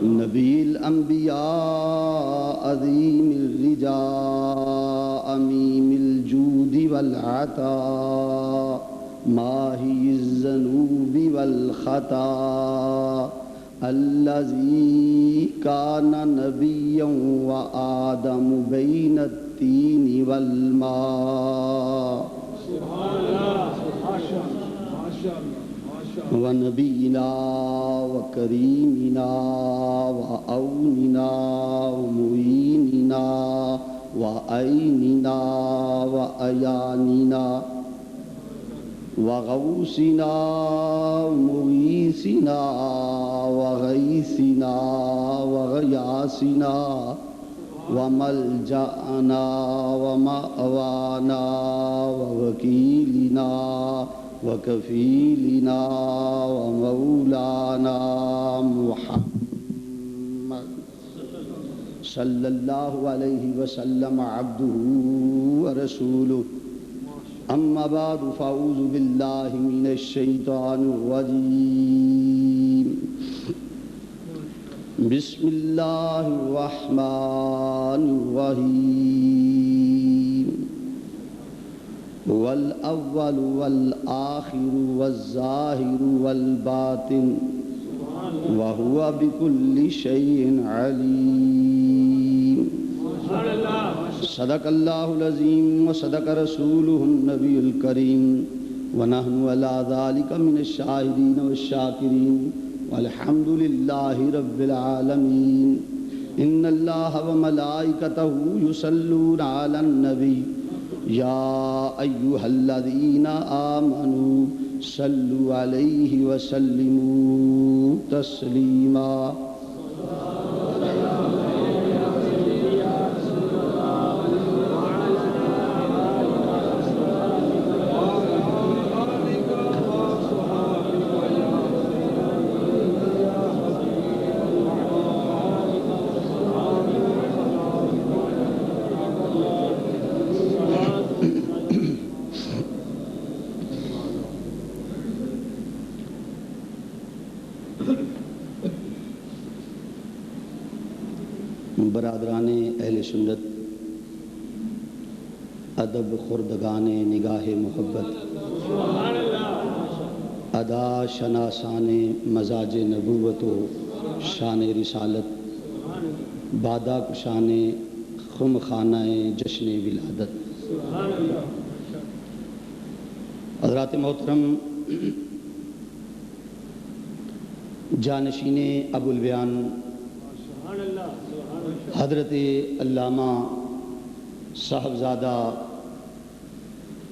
نبی الانبیاء عظیم الرجاء امیم الجود والعطاء ماہی الذنوب والخطا الذی کان نبیا وآدم بین التین والماء ونبینا وکریمنا وعوننا ومعیننا وعیننا وعیاننا وغوثنا ومغیثنا وغیثنا وغیاثنا وملجأنا ومأوانا ووکیلنا وکفیلنا ومولانا محمد صلی اللہ علیہ وسلم عبدہ ورسولہ اما بعد فاعوذ باللہ من الشیطان الرجیم بسم اللہ الرحمن الرحیم والاول والآخر والظاہر والباطن وهو بكل شيء علیم صدق اللہ العظیم وصدق رسولہ النبی الکریم ونحن علی ذلک من الشاہدین والشاکرین والحمد للہ رب العالمین ان اللہ وملائکتہ یصلون علی النبی یا ایہا الذین آمنوا صلوا علیہ وسلموا تسلیما برادران اہل سنت، ادب خردگان نگاہ محبت، ادا شناسان مزاج نبوت و شان رسالت، بادہ کشان خم خانہ جشن ولادت، حضرات محترم جانشین ابو البیان حضرت علامہ صاحبزادہ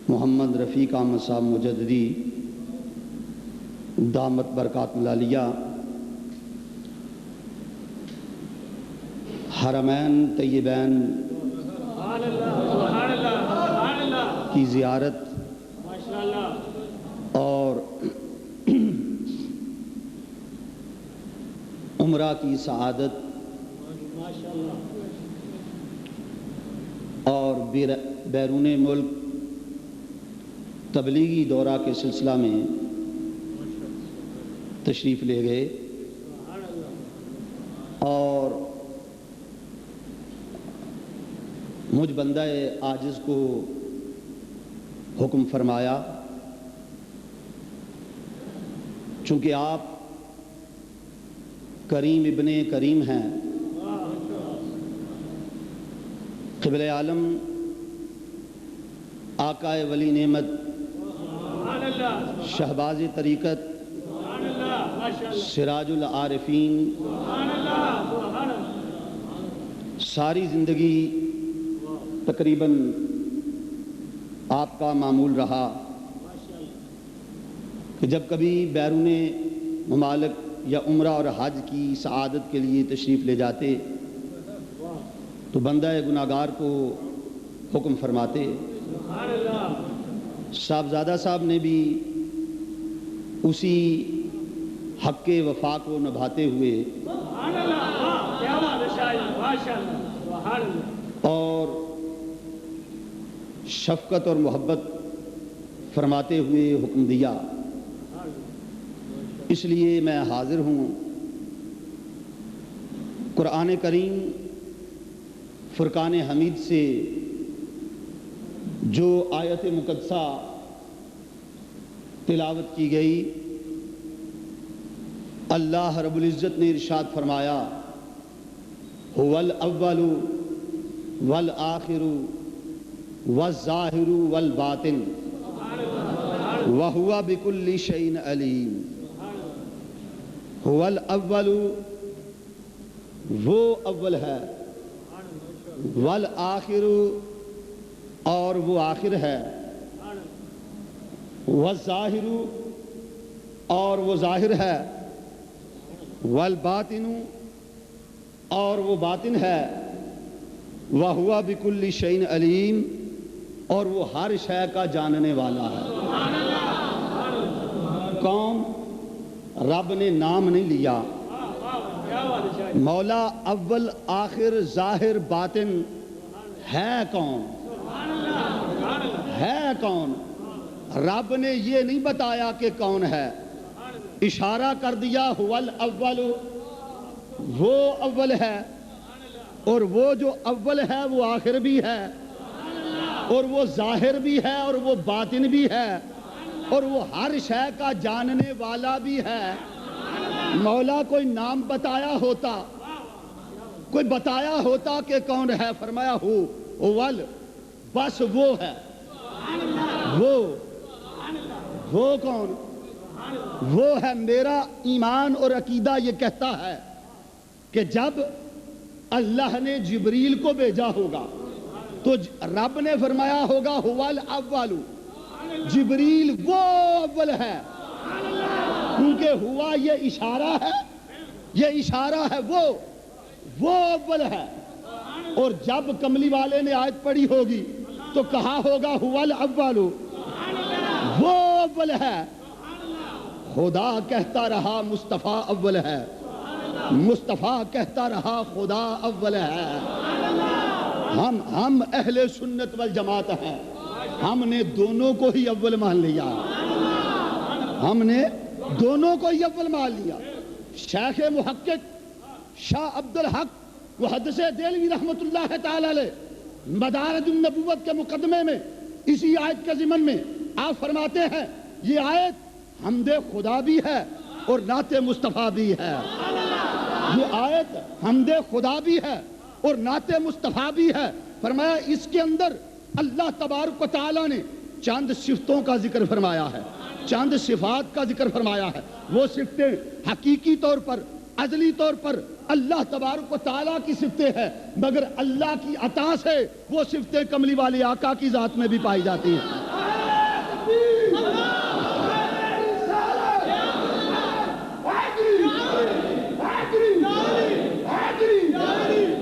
محمد رفیق احمد صاحب مجددی دامت برکات العالیہ، حرمین طیبین کی زیارت اور عمرہ کی سعادت اور بیرون ملک تبلیغی دورہ کے سلسلہ میں تشریف لے گئے اور مجھ بندہ عاجز کو حکم فرمایا، چونکہ آپ کریم ابن کریم ہیں، قبلہ عالم آقا ولی نعمت شہباز طریقت سراج العارفین ساری زندگی تقریباً آپ کا معمول رہا کہ جب کبھی بیرون ممالک یا عمرہ اور حج کی سعادت کے لیے تشریف لے جاتے تو بندہ گناہگار کو حکم فرماتے۔ صاحبزادہ صاحب نے بھی اسی حق وفا کو نبھاتے ہوئے اور شفقت اور محبت فرماتے ہوئے حکم دیا۔ اس لیے میں حاضر ہوں قرآن کریم فرقان حمید سے جو آیت مقدسہ تلاوت کی گئی، اللہ رب العزت نے ارشاد فرمایا هو الاول والآخر والظاہر والباطن وهو بكل شيء علیم۔ هو الاول، وہ اول ہے، والآخر، اور وہ آخر ہے، والظاہر، اور وہ ظاہر ہے، والباطن، اور وہ باطن ہے، وَهُوَ بِكُلِّ شَيْءٍ عَلِيمٌ، اور وہ ہر شے کا جاننے والا ہے۔ کون؟ رب نے نام نہیں لیا، مولا اول آخر ظاہر باطن ہے کون؟ ہے کون؟ رب نے یہ نہیں بتایا کہ کون ہے، اشارہ کر دیا هو الاول، وہ اول ہے، اور وہ جو اول ہے وہ آخر بھی ہے، اور وہ ظاہر بھی ہے، اور وہ باطن بھی ہے، اور وہ ہر شے کا جاننے والا بھی ہے۔ مولا کوئی نام بتایا ہوتا، کوئی بتایا ہوتا کہ کون ہے، فرمایا ہو اول، بس وہ ہے، وہ کون؟ وہ ہے۔ میرا ایمان اور عقیدہ یہ کہتا ہے کہ جب اللہ نے جبریل کو بھیجا ہوگا تو رب نے فرمایا ہوگا هو الاول، جبریل وہ اول ہے، کیونکہ ہوا یہ اشارہ ہے، یہ اشارہ ہے، وہ اول ہے۔ اور جب کملی والے نے آیت پڑھی ہوگی تو کہا ہوگا هو الاول، وہ اول ہے۔ خدا کہتا رہا مصطفیٰ اول ہے، مصطفیٰ کہتا رہا خدا اول ہے۔ ہم اہل سنت والجماعت ہیں، ہم نے دونوں کو ہی اول مان لیا، ہم نے دونوں کو ہی اول مان لیا۔ شیخ محقق شاہ عبدالحق محدث دہلوی رحمت اللہ تعالی علیہ مدارج النبوت کے مقدمے میں اسی آیت کے ضمن میں آپ فرماتے ہیں یہ آیت حمد خدا بھی ہے اور نعت مصطفیٰ بھی ہے۔ یہ آیت حمد خدا بھی ہے اور نعت مصطفیٰ بھی ہے۔ فرمایا اس کے اندر اللہ تبارک و تعالیٰ نے چند صفتوں کا ذکر فرمایا ہے، چند صفات کا ذکر فرمایا ہے۔ وہ صفتیں حقیقی طور پر، ازلی طور پر اللہ تبارک و تعالیٰ کی صفتیں ہیں، مگر اللہ کی عطا سے وہ صفتیں کملی والے آقا کی ذات میں بھی پائی جاتی ہیں۔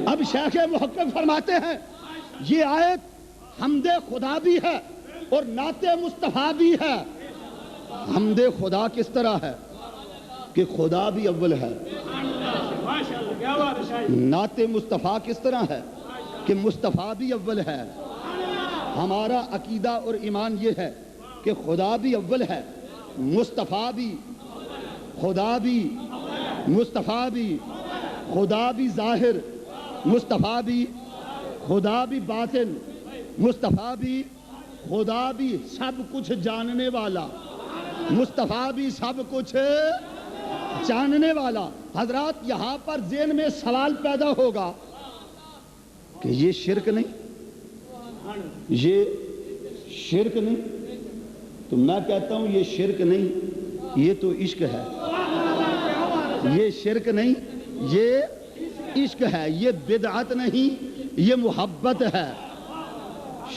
اب شیخ محقق فرماتے ہیں یہ آیت حمد خدا بھی ہے اور نعت مصطفیٰ بھی ہے۔ حمد خدا کس طرح ہے کہ خدا بھی اول ہے، نعت مصطفیٰ کس طرح ہے کہ مصطفیٰ بھی اول ہے۔ ہمارا عقیدہ اور ایمان یہ ہے کہ خدا بھی اول ہے، مصطفیٰ بھی، خدا بھی، مصطفیٰ بھی، خدا بھی ظاہر، مصطفیٰ بھی، خدا بھی باطن، مصطفیٰ بھی، خدا بھی سب کچھ جاننے والا، مصطفیٰ بھی سب کچھ جاننے والا۔ حضرات یہاں پر ذہن میں سوال پیدا ہوگا کہ یہ شرک نہیں، یہ شرک نہیں؟ تو میں کہتا ہوں یہ شرک نہیں، یہ تو عشق ہے۔ یہ شرک نہیں، یہ عشق ہے، یہ بدعت نہیں، یہ محبت ہے۔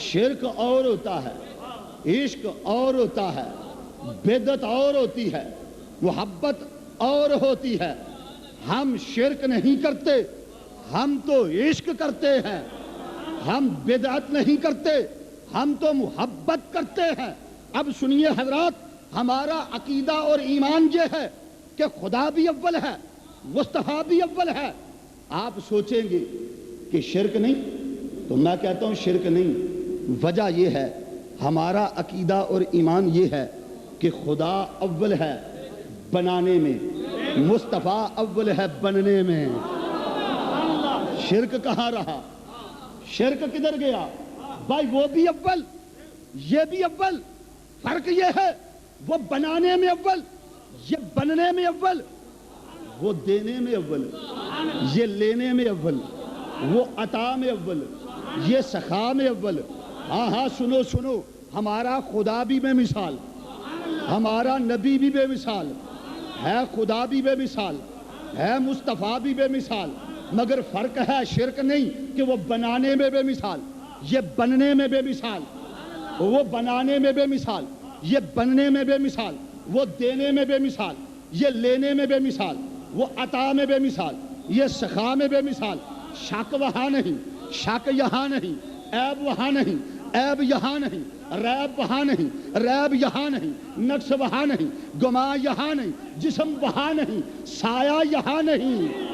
شرک اور ہوتا ہے، عشق اور ہوتا ہے، بدعت اور ہوتی ہے، محبت اور ہوتی ہے۔ ہم شرک نہیں کرتے، ہم تو عشق کرتے ہیں، ہم بدعت نہیں کرتے، ہم تو محبت کرتے ہیں۔ اب سنیے حضرات، ہمارا عقیدہ اور ایمان یہ ہے کہ خدا بھی اول ہے، مصطفیٰ بھی اول ہے۔ آپ سوچیں گے کہ شرک نہیں، تو میں کہتا ہوں شرک نہیں۔ وجہ یہ ہے، ہمارا عقیدہ اور ایمان یہ ہے کہ خدا اول ہے بنانے میں، مصطفیٰ اول ہے بننے میں۔ شرک کہاں رہا؟ شرک کدھر گیا؟ بھائی وہ بھی اول، یہ بھی اول، فرق یہ ہے وہ بنانے میں اول، یہ بننے میں اول، وہ دینے میں اول، یہ لینے میں اول، وہ عطا میں اول، یہ سخا میں اول۔ ہاں سنو سنو، ہمارا خدا بھی بے مثال، ہمارا نبی بھی بے مثال ہے، خدا بھی بے مثال ہے، مصطفیٰ بھی بے مثال، مگر فرق ہے شرک نہیں کہ وہ بنانے میں بے مثال، یہ بننے میں بے مثال، وہ بنانے میں بے مثال، یہ بننے میں بے مثال، وہ دینے میں بے مثال، یہ لینے میں بے مثال، وہ عطا میں بے مثال، یہ سخا میں بے مثال۔ شک وہاں نہیں، شک یہاں نہیں، عیب وہاں نہیں، عیب یہاں نہیں، ریب وہاں نہیں، ریب یہاں نہیں، نقص وہاں نہیں، گماں یہاں نہیں، جسم وہاں نہیں، سایہ یہاں نہیں۔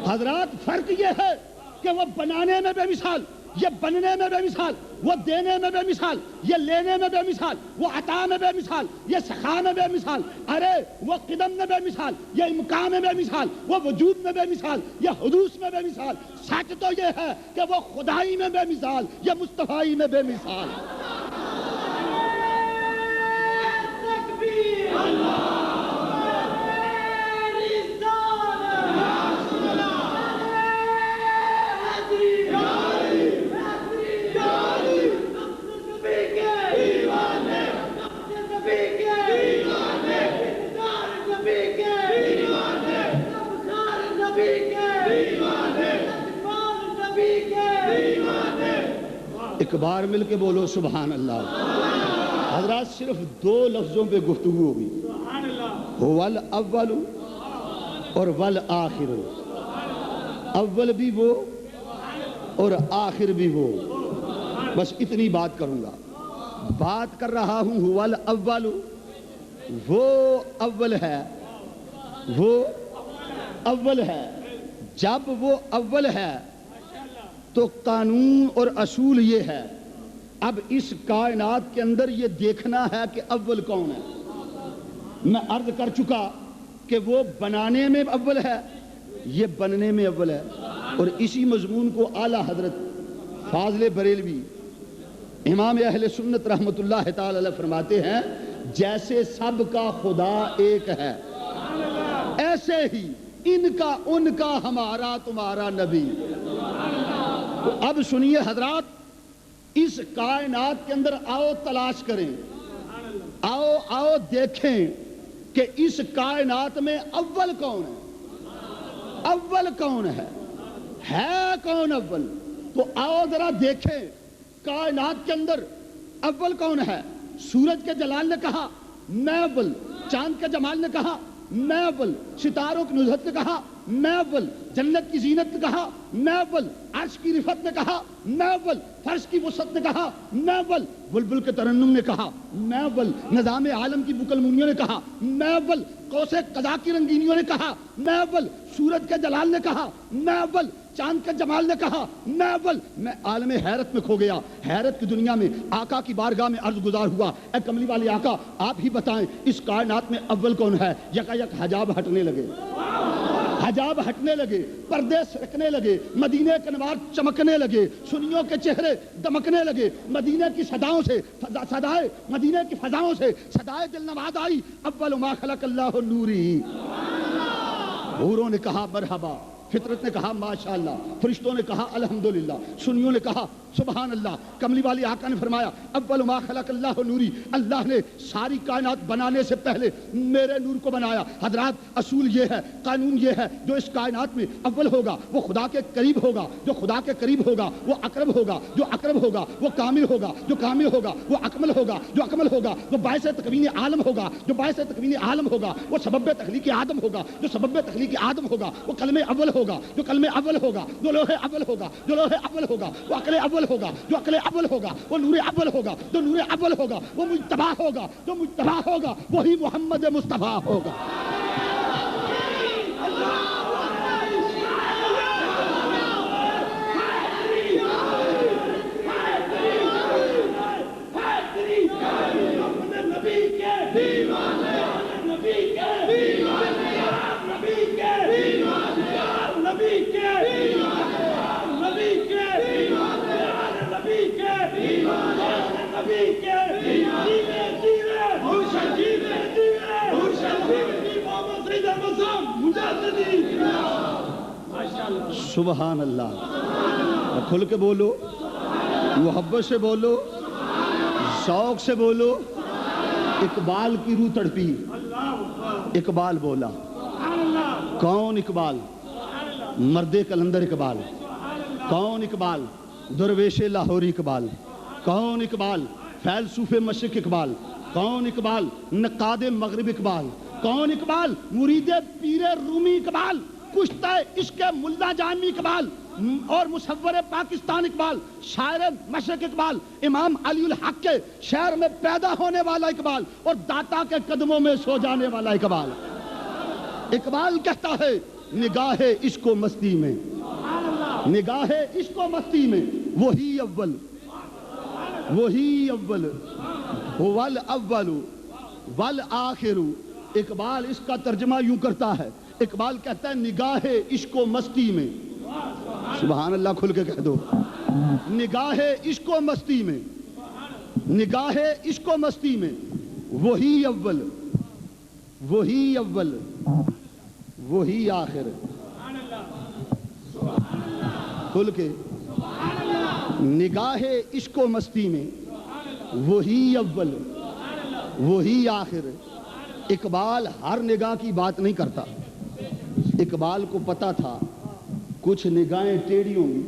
حضرات فرق یہ ہے کہ وہ بنانے میں بے مثال، یہ بننے میں بے مثال، وہ دینے میں بے مثال، یہ لینے میں بے مثال، وہ عطا میں بے مثال، یہ سخا میں بے مثال، ارے وہ قدم میں بے مثال، یہ امکان میں بے مثال، وہ وجود میں بے مثال، یہ حدوث میں بے مثال۔ سچ تو یہ ہے کہ وہ خدائی میں بے مثال، یہ مصطفائی میں بے مثال۔ ایک بار مل کے بولو سبحان اللہ۔ حضرات صرف دو لفظوں پہ گفتگو ہوگی، هو الاول اور والآخر، اول بھی وہ اور آخر بھی وہ، بس اتنی بات کروں گا۔ بات کر رہا ہوں هو الاول، وہ اول ہے، وہ اول ہے۔ جب وہ اول ہے تو قانون اور اصول یہ ہے، اب اس کائنات کے اندر یہ دیکھنا ہے کہ اول کون ہے۔ میں عرض کر چکا کہ وہ بنانے میں اول ہے، یہ بننے میں اول ہے، اور اسی مضمون کو اعلیٰ حضرت فاضل بریلوی امام اہل سنت رحمت اللہ تعالی علیہ فرماتے ہیں، جیسے سب کا خدا ایک ہے، ایسے ہی ان کا ان کا ہمارا تمہارا نبی۔ تو اب سنیے حضرات، اس کائنات کے اندر آؤ تلاش کریں، آؤ دیکھیں کہ اس کائنات میں اول کون ہے، اول کون ہے کون اول؟ تو آؤ ذرا دیکھیں کائنات کے اندر اول کون ہے۔ سورج کے جلال نے کہا میں اول، چاند کے جمال نے کہا میں اول، ستاروں کی نزہت نے کہا میں اول، جنت کی زینت نے کہا میں اول، عرش کی رفعت نے کہا میں اول، فرش کی وسعت نے کہا میں اول، بلبل کے ترنم نے کہا میں اول، نظام عالم کی بکل مونیوں نے کہا میں اول، قوس قزح کی رنگینیوں نے کہا میں اول، سورج کے جلال نے کہا میں اول، چاند کے جمال نے کہا میں اول۔ میں عالم حیرت میں کھو گیا، حیرت کی دنیا میں آقا کی بارگاہ میں عرض گزار ہوا، اے کملی والے آقا آپ ہی بتائیں اس کائنات میں اول کون ہے؟ یکا یک حجاب ہٹنے لگے، حجاب ہٹنے لگے، پردے سرکنے لگے، مدینے کے انوار چمکنے لگے، سنیوں کے چہرے دمکنے لگے، مدینے کی صداؤں سے صدائے مدینے کی فضاؤں سے صدائے دل نواز آئی، اول ما خلق اللہ نوری۔ حوروں نے کہا مرحبا، فطرت نے کہا ماشاءاللہ، فرشتوں نے کہا الحمدللہ، سنیوں نے کہا سبحان اللہ۔ کملی والی آقا نے فرمایا اول ما خلق اللہ نوری، اللہ نے ساری کائنات بنانے سے پہلے میرے نور کو بنایا۔ حضرات اصول یہ ہے، قانون یہ ہے، جو اس کائنات میں اول ہوگا وہ خدا کے قریب ہوگا، جو خدا کے قریب ہوگا وہ اقرب ہوگا، جو اقرب ہوگا وہ کامل ہوگا، جو کامل ہوگا وہ اکمل ہوگا، جو اکمل ہوگا وہ باعث تکوین عالم ہوگا، جو باعث تکوین عالم ہوگا وہ سبب تخلیق آدم ہوگا، جو سبب تخلیق آدم ہوگا وہ کلم اول ہوگا، جو کلم اول ہوگا جو لوح اول ہوگا، جو لوح اول ہوگا وہ عقل اول ہوگا، جو عقل اول ہوگا وہ نور اول ہوگا، جو نور اول ہوگا وہ مجتبی ہوگا، جو مجتبی ہوگا وہی محمد مصطفیٰ ہوگا۔ سبحان اللہ. کھل کے بولو, محبت سے بولو, شوق سے بولو. اقبال کی روح تڑپی. اقبال بولا. کون اقبال؟ مرد کلندر اقبال. کون اقبال؟ درویش لاہوری اقبال. کون اقبال؟ فیلسوف مشرق اقبال. کون اقبال؟ نقاد مغرب اقبال. کون اقبال؟ مرید پیر رومی اقبال. کشتہ عشق ملا جامی اقبال اور مصور پاکستان اقبال. شاعر مشرق اقبال. امام علی الحق کے شہر میں پیدا ہونے والا اقبال اور داتا کے قدموں میں سو جانے والا اقبال. اقبال کہتا ہے نگاہ عشق و مستی میں, نگاہ عشق و مستی میں وہی اول, وہی اول والاول والآخر. اقبال اس کا ترجمہ یوں کرتا ہے. اقبال کہتا ہے نگاہ عشق و مستی میں. سبحان اللہ, کھل کے کہہ دو. نگاہ عشق و مستی میں, نگاہ عشق و مستی میں وہی اول, وہی اول, وہی آخر. کھل کے. نگاہ عشق و مستی میں وہی اول, وہی آخر. اقبال ہر نگاہ کی بات نہیں کرتا. اقبال کو پتا تھا کچھ نگاہیں ٹیڑھی ہوں گی,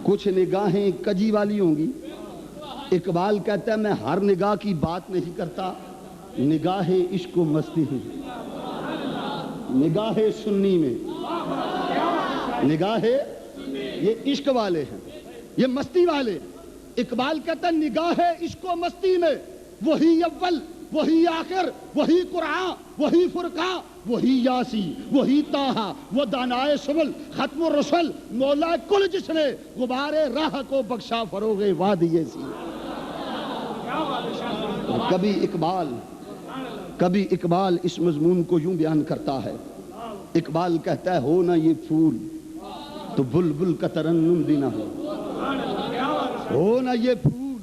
کچھ نگاہیں کجی والی ہوں گی. اقبال کہتا ہے میں ہر نگاہ کی بات نہیں کرتا, نگاہ عشق و مستی ہے. نگاہ سنی میں, نگاہ یہ عشق والے ہیں, یہ مستی والے. اقبال کہتا ہے نگاہ عشق و مستی میں وہی اول, وہی آخر, وہی قرآن, وہی فرقان, وہی یاسی, وہی طٰہٰ, وہ دانائے سبل, ختم الرسل, مولا کل جس نے غبار راہ کو بخشا فروغ وادی سی. کبھی اقبال اس مضمون کو یوں بیان کرتا ہے. اقبال کہتا ہے ہو نہ یہ پھول تو بلبل کا ترنم بھی نہ ہو, ہو نہ یہ پھول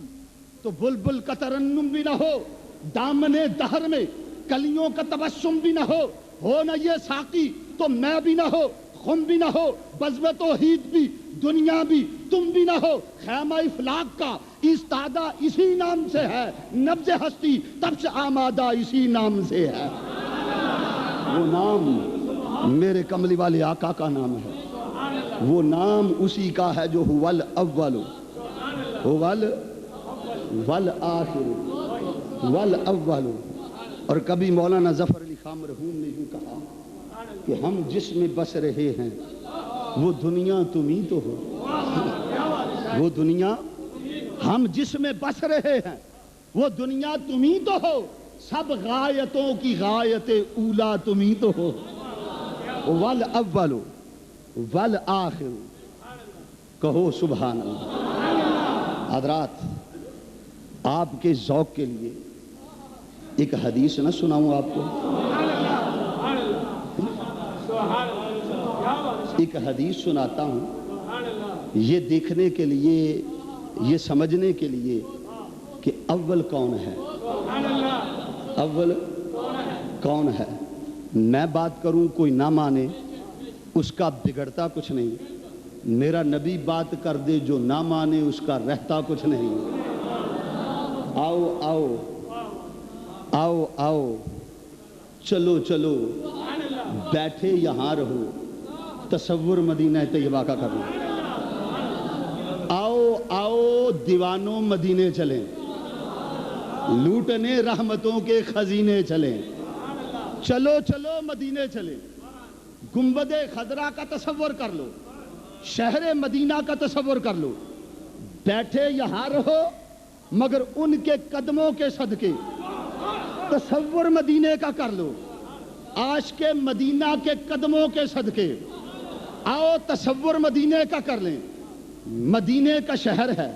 تو بلبل کا ترنم بھی نہ ہو, دامنے دہر میں کلیوں کا تبسم بھی نہ ہو نہ یہ ساقی تو میں بھی نہ ہو, خم بھی نہ ہو, بزم توحید بھی, دنیا بھی, تم بھی نہ ہو. خیمہ افلاق کا ایستادہ اسی نام سے ہے, نبض ہستی تب سے آمادہ اسی نام سے ہے. وہ نام میرے کملی والے آقا کا نام ہے, وہ نام اسی کا ہے جو ہول اول, ہول والآخر والاول. اور کبھی مولانا ظفر علی خان مرحوم نے یوں کہا کہ ہم جس میں بس رہے ہیں وہ دنیا تم ہی تو ہو, وہ دنیا ہم جس میں بس رہے ہیں وہ دنیا تم ہی تو ہو, سب غایتوں کی غایت اولا تم ہی تو ہو. والاول والآخر, کہو سبحان اللہ. حضرات آپ کے ذوق کے لیے ایک حدیث نہ سناؤں آپ کو, ایک حدیث سناتا ہوں یہ دیکھنے کے لیے, یہ سمجھنے کے لیے کہ اول کون ہے, اول کون ہے. میں بات کروں کوئی نہ مانے اس کا بگڑتا کچھ نہیں, میرا نبی بات کر دے جو نہ مانے اس کا رہتا کچھ نہیں. آؤ آؤ آؤ آؤ, چلو چلو, بیٹھے یہاں رہو, تصور مدینہ طیبہ کا کرو. آؤ آؤ دیوانوں مدینے چلیں, لوٹنے رحمتوں کے خزینے چلیں. چلو چلو مدینے چلیں. گنبد خضرا کا تصور کر لو, شہر مدینہ کا تصور کر لو. بیٹھے یہاں رہو مگر ان کے قدموں کے صدقے تصور مدینے کا کر لو. عاشق مدینہ کے قدموں کے صدقے آؤ تصور مدینے کا کر لیں. مدینے کا شہر ہے,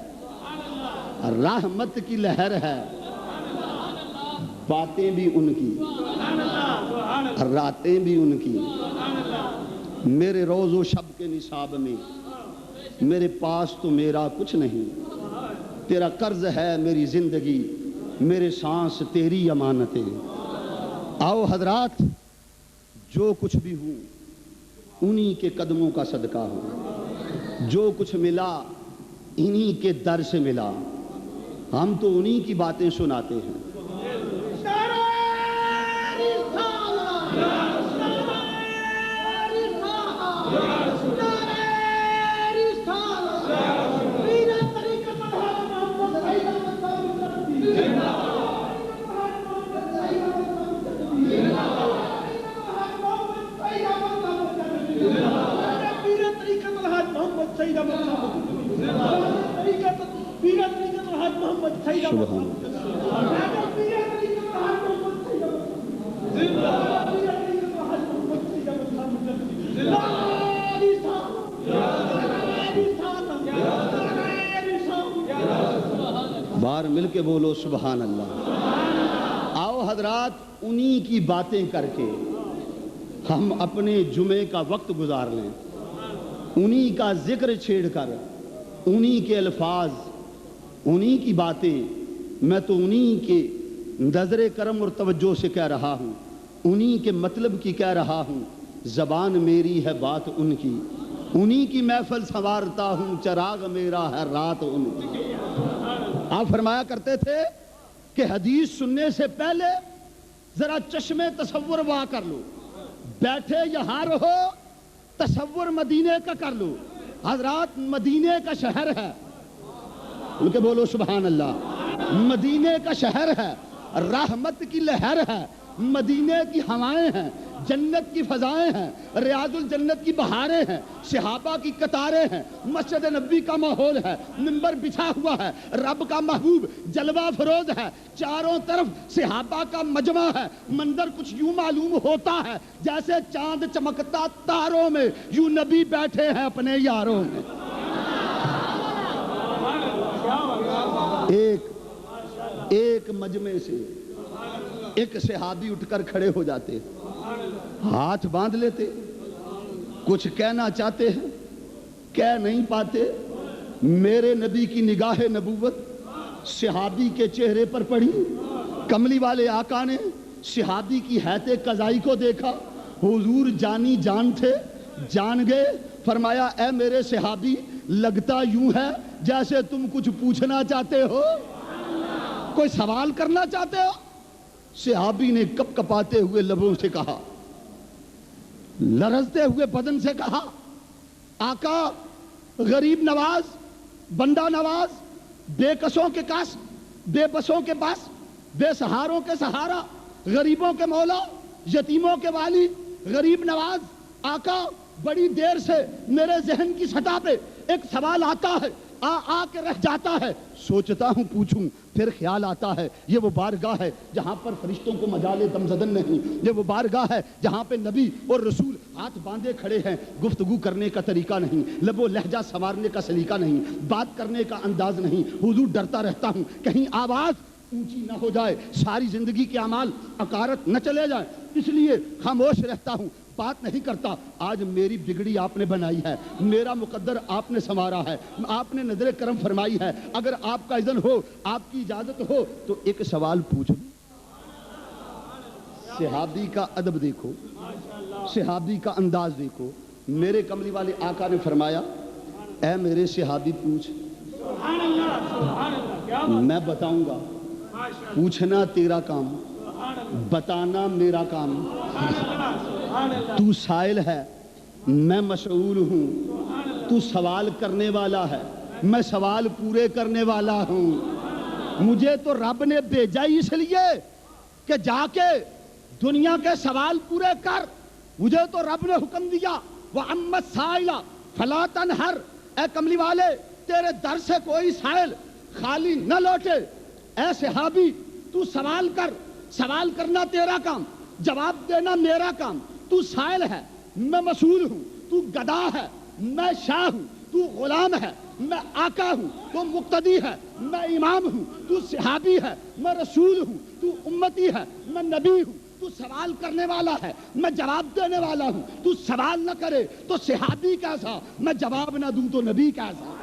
رحمت کی لہر ہے, باتیں بھی ان کی, راتیں بھی ان کی. میرے روز و شب کے نصاب میں میرے پاس تو میرا کچھ نہیں, تیرا قرض ہے میری زندگی, میرے سانس تیری امانتیں. آؤ حضرات جو کچھ بھی ہوں انہی کے قدموں کا صدقہ ہوں، جو کچھ ملا انہی کے در سے ملا، ہم تو انہی کی باتیں سناتے ہیں۔ بار مل کے بولو سبحان اللہ۔ آؤ حضرات انہی کی باتیں کر کے ہم اپنے جمعے کا وقت گزار لیں، انہی کا ذکر چھیڑ کر، انہی کے الفاظ، انہی کی باتیں، میں تو انہی کے نظر کرم اور توجہ سے کہہ رہا ہوں، انہی کے مطلب کی کہہ رہا ہوں، زبان میری ہے بات ان کی، انہی کی محفل سنوارتا ہوں، چراغ میرا ہے رات ان کی۔ آپ فرمایا کرتے تھے کہ حدیث سننے سے پہلے ذرا چشمے تصور وا کر لو، بیٹھے یہاں رہو تصور مدینے کا کر لو۔ حضرات مدینے کا شہر ہے، ان کے بولو سبحان اللہ، مدینے کا شہر ہے، رحمت کی لہر ہے، مدینے کی ہوائیں ہیں، جنت کی فضائیں ہیں، ریاض الجنت کی بہاریں ہیں، صحابہ کی قطاریں ہیں، مسجد نبی کا ماحول ہے، منبر بچھا ہوا ہے، رب کا محبوب جلوہ فروز ہے، چاروں طرف صحابہ کا مجمع ہے، منظر کچھ یوں معلوم ہوتا ہے جیسے چاند چمکتا تاروں میں، یوں نبی بیٹھے ہیں اپنے یاروں میں۔ ایک مجمع سے ایک صحابی اٹھ کر کھڑے ہو جاتے، ہاتھ باندھ لیتے، کچھ کہنا چاہتے ہیں کہہ نہیں پاتے، میرے نبی کی نگاہ نبوت صحابی کے چہرے پر پڑی، کملی والے آقا نے صحابی کی حیت قضائی کو دیکھا، حضور جانی جان تھے، جان گئے، فرمایا اے میرے صحابی لگتا یوں ہے جیسے تم کچھ پوچھنا چاہتے ہو، کوئی سوال کرنا چاہتے ہو؟ صحابی نے کپ کپاتے ہوئے لبوں سے کہا، لرزتے ہوئے بدن سے کہا، آقا غریب نواز، بندہ نواز، بے کسوں کے کاس، بے بسوں کے پاس، بے سہاروں کے سہارا، غریبوں کے مولا، یتیموں کے والی، غریب نواز، آقا بڑی دیر سے میرے ذہن کی سطح پہ ایک سوال آتا ہے، آ کے رہ جاتا ہے، سوچتا ہوں پوچھوں، پھر خیال آتا ہے یہ وہ بارگاہ ہے جہاں پر فرشتوں کو مجال دمزدن نہیں، یہ وہ بارگاہ ہے جہاں پہ نبی اور رسول ہاتھ باندھے کھڑے ہیں، گفتگو کرنے کا طریقہ نہیں، لب و لہجہ سنوارنے کا سلیقہ نہیں، بات کرنے کا انداز نہیں، حضور ڈرتا رہتا ہوں کہیں آواز اونچی نہ ہو جائے، ساری زندگی کے اعمال عقارت نہ چلے جائیں، اس لیے خاموش رہتا ہوں، بات نہیں کرتا۔ آج میری بگڑی آپ نے بنائی ہے، میرا مقدر آپ نے سنوارا ہے، آپ نے نظر کرم فرمائی ہے، اگر آپ کا اذن ہو، آپ کی اجازت ہو تو ایک سوال پوچھ لوں۔ صحابی کا ادب دیکھو، صحابی کا انداز دیکھو، میرے کملی والے آقا نے فرمایا اے میرے صحابی پوچھ، میں بتاؤں گا، پوچھنا تیرا کام، بتانا میرا کام، تو سائل ہے میں مسئول ہوں، تو سوال کرنے والا ہے میں سوال پورے کرنے والا ہوں، مجھے تو رب نے بھیجا ہی اس لیے کہ جا کے دنیا کے سوال پورے کر، مجھے تو رب نے حکم دیا وَأَمَّا السَّائِلَ فَلَا تَنْهَرْ، اے کملی والے تیرے در سے کوئی سائل خالی نہ لوٹے، اے صحابی تو سوال کر، سوال کرنا تیرا کام، جواب دینا میرا کام، تو سائل ہے میں مسئول ہوں، تو گدا ہے میں شاہ ہوں، تو غلام ہے میں آقا ہوں، تو مقتدی ہے میں امام ہوں، تو صحابی ہے میں رسول ہوں، تو امتی ہے میں نبی ہوں، تو سوال کرنے والا ہے میں جواب دینے والا ہوں، تو سوال نہ کرے تو صحابی کیسا، میں جواب نہ دوں تو نبی کیسا۔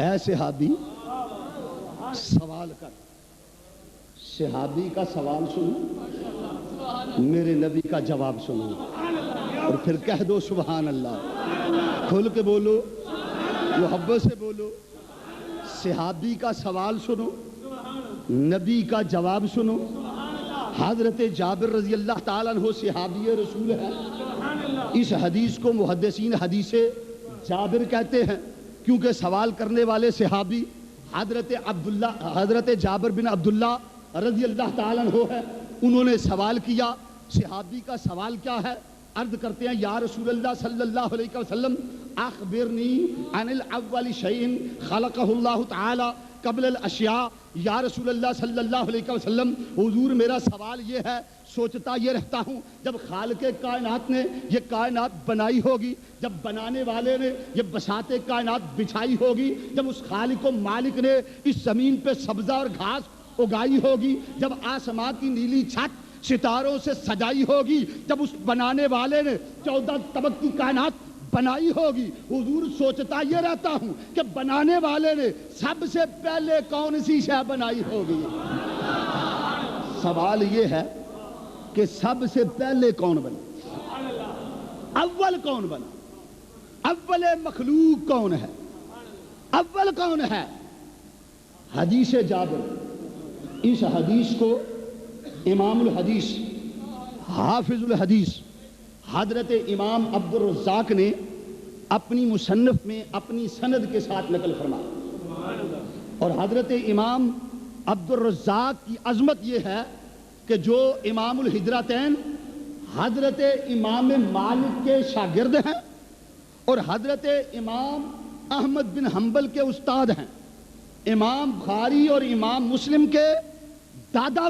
اے صحابی سوال کر، صحابی کا سوال سنو، میرے نبی کا جواب سنو، اور پھر کہہ دو سبحان اللہ، کھل کے بولو، محبت سے بولو۔ صحابی کا سوال سنو، نبی کا جواب سنو۔ حضرت جابر رضی اللہ تعالیٰ عنہ صحابی رسول ہے۔ اس حدیث کو محدثین حدیث جابر کہتے ہیں، کیونکہ سوال کرنے والے صحابی حضرت جابر بن عبداللہ رضی اللہ تعالیٰ عنہ ہے۔ انہوں نے سوال کیا۔ صحابی کا سوال کیا ہے؟ عرض کرتے ہیں یا رسول اللہ صلی اللہ علیہ وسلم اخبرنی عن الاول شیء خلقہ اللہ تعالی قبل الاشیاء۔ یا رسول اللہ صلی اللہ علیہ وسلم، حضور میرا سوال یہ ہے، سوچتا یہ رہتا ہوں جب خالق کائنات نے یہ کائنات بنائی ہوگی، جب بنانے والے نے یہ بساط کائنات بچھائی ہوگی، جب اس خالق و مالک نے اس زمین پہ سبزہ اور گھاس اگائی ہوگی، جب آسمان کی نیلی چھت ستاروں سے سجائی ہوگی، جب اس بنانے والے نے 14 طبق کی کائنات بنائی ہوگی، حضور سوچتا یہ رہتا ہوں کہ بنانے والے نے سب سے پہلے کون سی شے بنائی ہوگی۔ سوال یہ ہے کہ سب سے پہلے کون بنا، اول کون بنا، اول مخلوق کون ہے، اول کون ہے؟ حدیث جابر۔ اس حدیث کو امام الحدیث حافظ الحدیث حضرت امام عبد الرزاق نے اپنی مصنف میں اپنی سند کے ساتھ نقل فرمایا، اور حضرت امام عبد الرزاق کی عظمت یہ ہے کہ جو امام الحجرتین حضرت امام مالک کے شاگرد ہیں اور حضرت امام احمد بن حنبل کے استاد ہیں، امام بخاری اور امام مسلم کے دادا